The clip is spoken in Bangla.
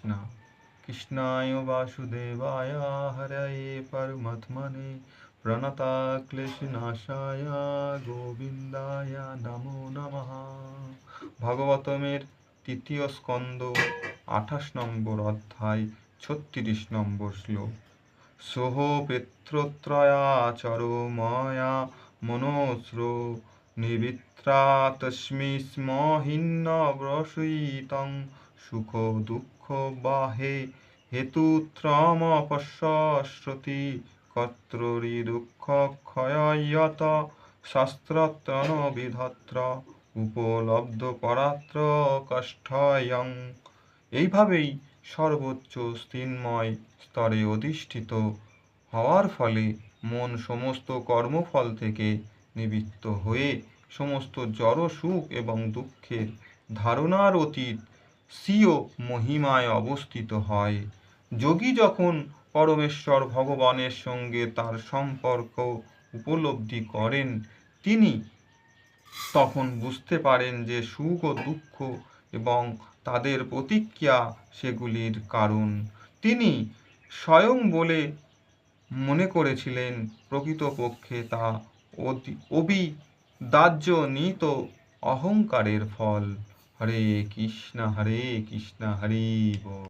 কৃষ্ণ। কৃষ্ণায় বাসুদেবায় হরয়ে পরমাত্মনে প্রণতাক্লেশনাশায় গোবিন্দায় নমো নমঃ। ভাগবতমের তৃতীয় স্কন্দ 28 নম্বর অধ্যায় 36 নম্বর শ্লোক। সোহ পিত্রত্রয়াচরো ময়া মনোস্রো নিবিত্রা তস্মি স্ম হিন্ন ব্রসুইতং সুখ দুঃখ বাহে হেতুত্রমপশ্যশ্রুতি কর্তরি দুঃখ ক্ষয়য়ত শাস্ত্রত্রণ বিধত্র উপলব্ধ পরাত্র কষ্ঠয়ং। এইভাবেই সর্বোচ্চ স্থিন্ময় স্তরে অধিষ্ঠিত হওয়ার ফলে মন সমস্ত কর্মফল থেকে নিবৃত্ত হয়ে সমস্ত জড় সুখ এবং দুঃখের ধারণার অতীত স্বীয় মহিমায় অবস্থিত হয়। যোগী যখন পরমেশ্বর ভগবানের সঙ্গে তার সম্পর্ক উপলব্ধি করেন, তিনি তখন বুঝতে পারেন যে সুখ ও দুঃখ এবং তাদের প্রতিক্রিয়া সেগুলির কারণ। তিনি স্বয়ং বলে মনে করেছিলেন, প্রকৃতপক্ষে তা অবিদার্যনীত অহংকারের ফল। হরে কৃষ্ণ হরে কৃষ্ণ হরে বল।